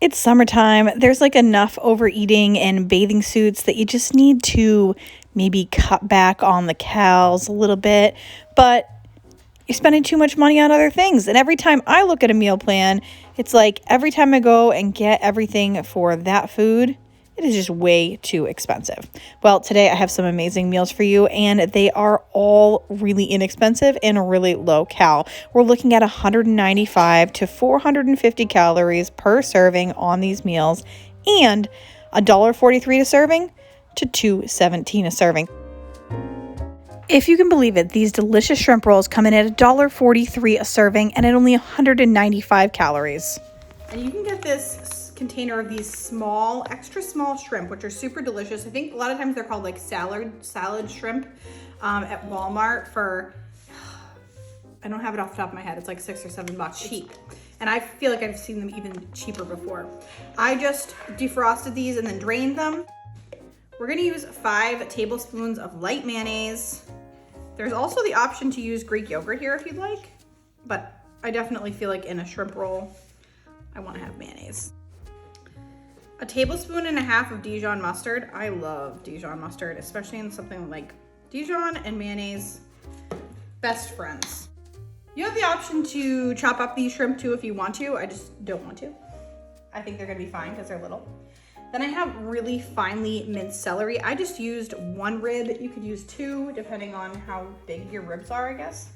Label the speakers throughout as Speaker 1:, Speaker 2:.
Speaker 1: It's summertime. There's like enough overeating and bathing suits that you just need to maybe cut back on the calories a little bit, but you're spending too much money on other things. And every time I look at a meal plan, it's like every time I go and get everything for that food, it is just way too expensive. Well, today I have some amazing meals for you, and they are all really inexpensive and really low cal. We're looking at 195 to 450 calories per serving on these meals, and $1.43 a serving to $2.17 a serving. If you can believe it, these delicious shrimp rolls come in at $1.43 a serving and at only 195 calories. And you can get this container of these small, extra small shrimp, which are super delicious. I think a lot of times they're called like salad shrimp at Walmart for, I don't have it off the top of my head, it's like $6 or $7 cheap. And I feel like I've seen them even cheaper before. I just defrosted these and then drained them. We're gonna use 5 tablespoons of light mayonnaise. There's also the option to use Greek yogurt here if you'd like, but I definitely feel like in a shrimp roll, I wanna have mayonnaise. 1.5 tablespoons of Dijon mustard. I love Dijon mustard, especially in something like Dijon and mayonnaise, best friends. You have the option to chop up these shrimp too if you want to. I just don't want to. I think they're gonna be fine because they're little. Then I have really finely minced celery. I just used 1 rib. You could use 2 depending on how big your ribs are, I guess.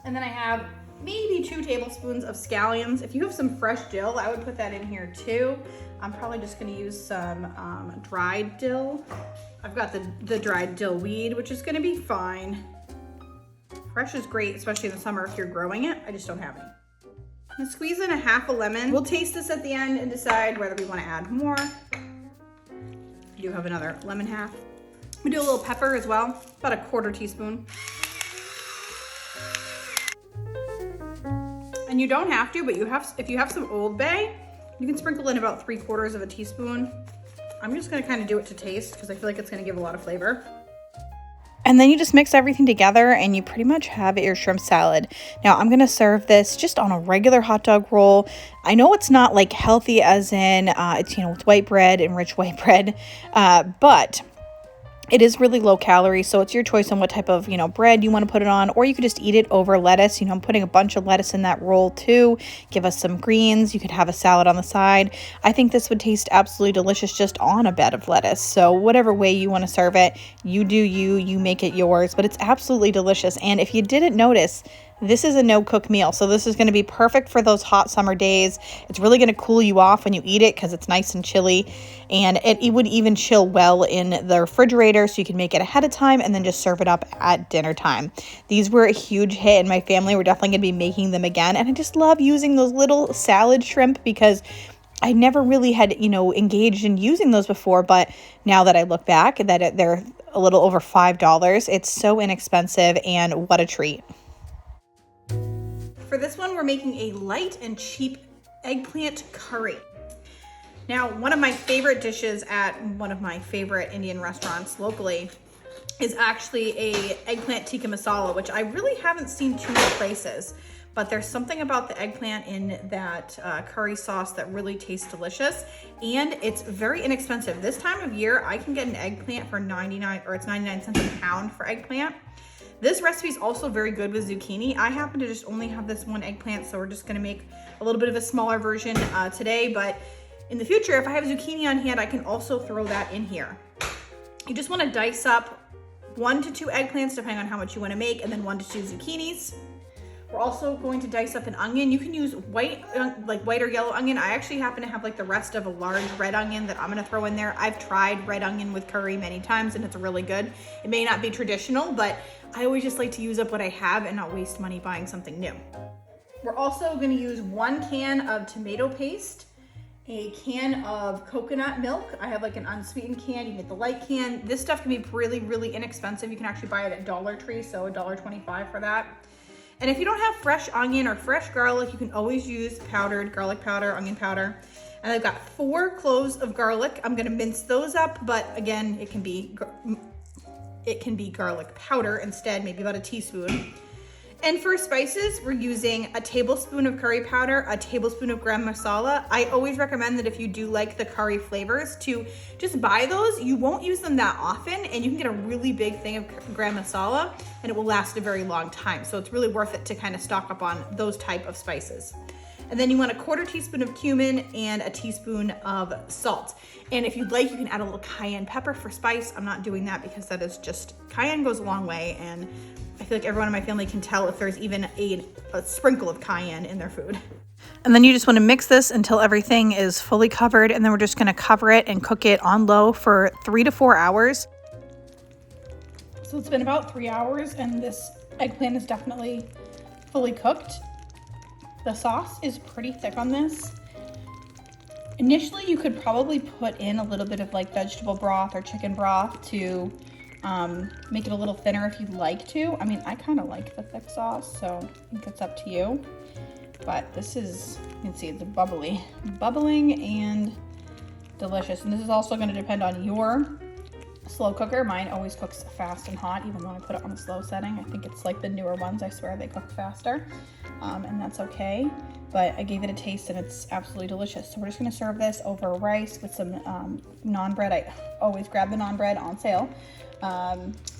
Speaker 1: And then I have maybe 2 tablespoons of scallions. If you have some fresh dill, I would put that in here too. I'm probably just gonna use some dried dill. I've got the dried dill weed, which is gonna be fine. Fresh is great, especially in the summer if you're growing it. I just don't have any. I'm gonna squeeze in 1/2 lemon. We'll taste this at the end and decide whether we wanna add more. I do have another lemon half. We do a little pepper as well, about 1/4 teaspoon. And you don't have to, but if you have some Old Bay, you can sprinkle in about 3/4 teaspoon. I'm just gonna kind of do it to taste because I feel like it's gonna give a lot of flavor. And then you just mix everything together and you pretty much have your shrimp salad. Now I'm gonna serve this just on a regular hot dog roll. I know it's not like healthy as in it's, you know, with white bread and rich white bread, but it is really low calorie, so it's your choice on what type of, you know, bread you want to put it on, or you could just eat it over lettuce. You know, I'm putting a bunch of lettuce in that roll too. Give us some greens. You could have a salad on the side. I think this would taste absolutely delicious just on a bed of lettuce. So whatever way you want to serve it, you do you make it yours, but it's absolutely delicious. And if you didn't notice, this is a no-cook meal, so this is going to be perfect for those hot summer days. It's really going to cool you off when you eat it because it's nice and chilly, and it would even chill well in the refrigerator, so you can make it ahead of time and then just serve it up at dinner time. These were a huge hit in my family. We're definitely going to be making them again, and I just love using those little salad shrimp because I never really had, you know, engaged in using those before, but now that I look back, that they're a little over $5, it's so inexpensive, and what a treat. For this one, we're making a light and cheap eggplant curry. Now, one of my favorite dishes at one of my favorite Indian restaurants locally is actually a eggplant tikka masala, which I really haven't seen too many places, but there's something about the eggplant in that curry sauce that really tastes delicious, and it's very inexpensive. This time of year, I can get an eggplant for 99 cents a pound for eggplant. This recipe is also very good with zucchini. I happen to just only have this 1 eggplant, so we're just gonna make a little bit of a smaller version today, but in the future, if I have zucchini on hand, I can also throw that in here. You just wanna dice up 1 to 2 eggplants, depending on how much you wanna make, and then 1 to 2 zucchinis. We're also going to dice up an onion. You can use white or yellow onion. I actually happen to have like the rest of a large red onion that I'm gonna throw in there. I've tried red onion with curry many times and it's really good. It may not be traditional, but I always just like to use up what I have and not waste money buying something new. We're also gonna use 1 can of tomato paste, a can of coconut milk. I have like an unsweetened can, you can get the light can. This stuff can be really, really inexpensive. You can actually buy it at Dollar Tree, so $1.25 for that. And if you don't have fresh onion or fresh garlic, you can always use powdered garlic powder, onion powder. And I've got 4 cloves of garlic. I'm gonna mince those up, but again, it can be garlic powder instead, maybe about a teaspoon. And for spices, we're using a tablespoon of curry powder, a tablespoon of garam masala. I always recommend that if you do like the curry flavors to just buy those. You won't use them that often and you can get a really big thing of garam masala and it will last a very long time. So it's really worth it to kind of stock up on those type of spices. And then you want a 1/4 teaspoon of cumin and a teaspoon of salt. And if you'd like, you can add a little cayenne pepper for spice. I'm not doing that because that is just, cayenne goes a long way, and I feel like everyone in my family can tell if there's even a sprinkle of cayenne in their food. And then you just want to mix this until everything is fully covered, and then we're just going to cover it and cook it on low for 3 to 4 hours. So it's been about 3 hours, and this eggplant is definitely fully cooked. The sauce is pretty thick on this. Initially, you could probably put in a little bit of like vegetable broth or chicken broth to make it a little thinner if you'd like to. I mean, I kind of like the thick sauce, so I think it's up to you. But this is, you can see it's bubbling and delicious. And this is also going to depend on your slow cooker. Mine always cooks fast and hot, even though I put it on the slow setting. I think it's like the newer ones, I swear they cook faster, and that's okay. But I gave it a taste and it's absolutely delicious. So we're just gonna serve this over rice with some naan bread. I always grab the naan bread on sale.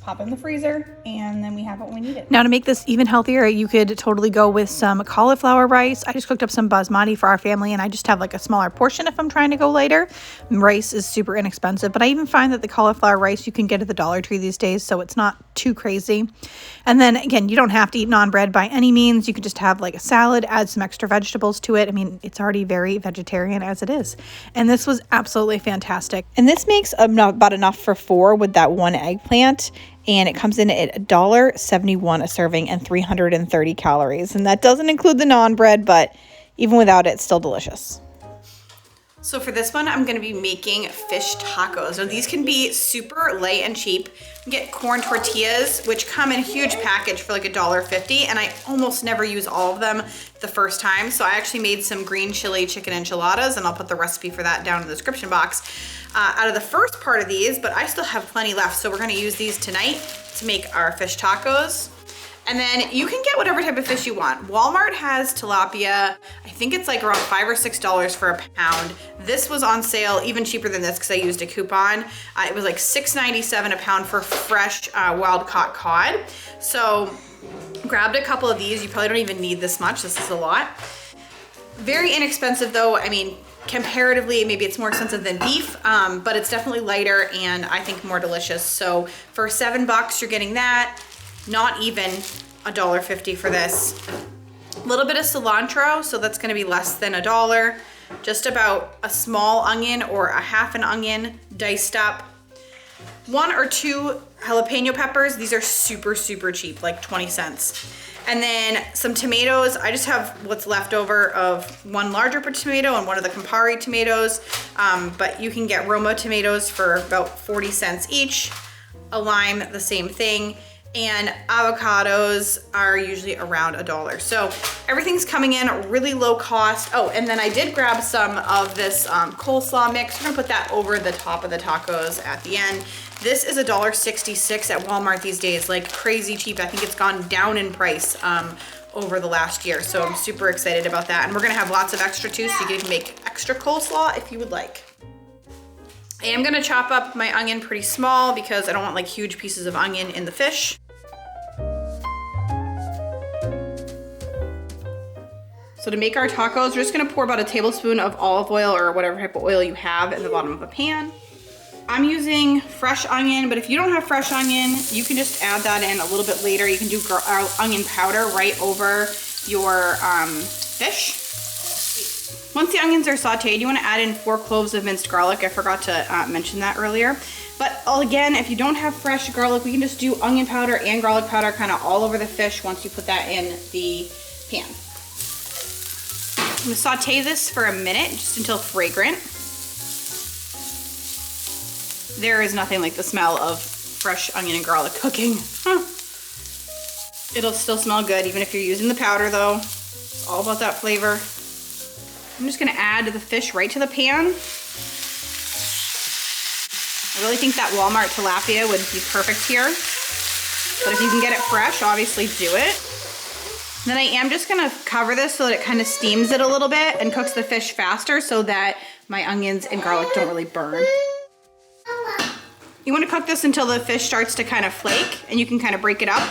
Speaker 1: Pop it in the freezer, and then we have it when we need it. Now to make this even healthier, you could totally go with some cauliflower rice. I just cooked up some basmati for our family, and I just have like a smaller portion if I'm trying to go lighter. Rice is super inexpensive, but I even find that the cauliflower rice you can get at the Dollar Tree these days, so it's not too crazy. And then again, you don't have to eat naan bread by any means. You could just have like a salad, add some extra vegetables to it. I mean, it's already very vegetarian as it is. And this was absolutely fantastic. And this makes about enough for 4 with that one eggplant. And it comes in at $1.71 a serving and 330 calories. And that doesn't include the naan bread, but even without it, it's still delicious. So for this one, I'm gonna be making fish tacos. Now these can be super light and cheap. You get corn tortillas, which come in a huge package for like $1.50, and I almost never use all of them the first time. So I actually made some green chili chicken enchiladas, and I'll put the recipe for that down in the description box. Out of the first part of these, but I still have plenty left, so we're gonna use these tonight to make our fish tacos. And then you can get whatever type of fish you want. Walmart has tilapia. I think it's like around $5 or $6 for a pound. This was on sale, even cheaper than this because I used a coupon. It was like $6.97 a pound for fresh wild caught cod. So grabbed a couple of these. You probably don't even need this much. This is a lot. Very inexpensive though. I mean, comparatively, maybe it's more expensive than beef, but it's definitely lighter and I think more delicious. So for $7, you're getting that. Not even $1.50 for this. A little bit of cilantro, so that's gonna be less than $1. Just about a small onion or a half an onion diced up. 1 or 2 jalapeno peppers. These are super, super cheap, like 20 cents. And then some tomatoes. I just have what's left over of 1 larger tomato and 1 of the Campari tomatoes. But you can get Roma tomatoes for about 40 cents each. A lime, the same thing. And avocados are usually around $1. So everything's coming in really low cost. Oh, and then I did grab some of this coleslaw mix. We're gonna put that over the top of the tacos at the end. This is $1.66 at Walmart these days, like crazy cheap. I think it's gone down in price over the last year. So I'm super excited about that. And we're gonna have lots of extra too, so you can make extra coleslaw if you would like. I am gonna chop up my onion pretty small because I don't want like huge pieces of onion in the fish. So to make our tacos, we're just gonna pour about a tablespoon of olive oil or whatever type of oil you have in the bottom of a pan. I'm using fresh onion, but if you don't have fresh onion, you can just add that in a little bit later. You can do onion powder right over your fish. Once the onions are sauteed, you want to add in 4 cloves of minced garlic. I forgot to mention that earlier. But again, if you don't have fresh garlic, we can just do onion powder and garlic powder kind of all over the fish once you put that in the pan. I'm going to saute this for a minute, just until fragrant. There is nothing like the smell of fresh onion and garlic cooking. It'll still smell good even if you're using the powder though. It's all about that flavor. I'm just gonna add the fish right to the pan. I really think that Walmart tilapia would be perfect here. But if you can get it fresh, obviously do it. Then I am just gonna cover this so that it kind of steams it a little bit and cooks the fish faster so that my onions and garlic don't really burn. You wanna cook this until the fish starts to kind of flake and you can kind of break it up.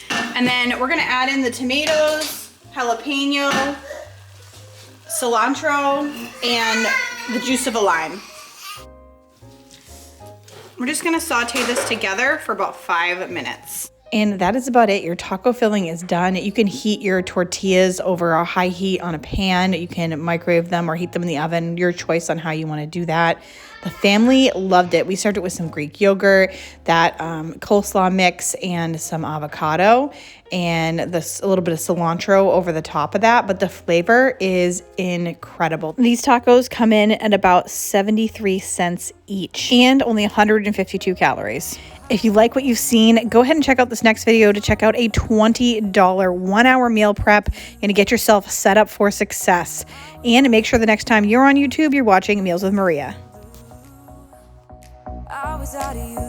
Speaker 1: And then we're gonna add in the tomatoes, jalapeno, cilantro, and the juice of a lime. We're just gonna saute this together for about 5 minutes. And that is about it. Your taco filling is done. You can heat your tortillas over a high heat on a pan. You can microwave them or heat them in the oven. Your choice on how you want to do that. The family loved it. We served it with some Greek yogurt, that coleslaw mix, and some avocado, and a little bit of cilantro over the top of that. But the flavor is incredible. These tacos come in at about 73 cents each and only 152 calories. If you like what you've seen, go ahead and check out this next video to check out a $20 1-hour meal prep and to get yourself set up for success. And make sure the next time you're on YouTube, you're watching Meals with Maria. I was out of you.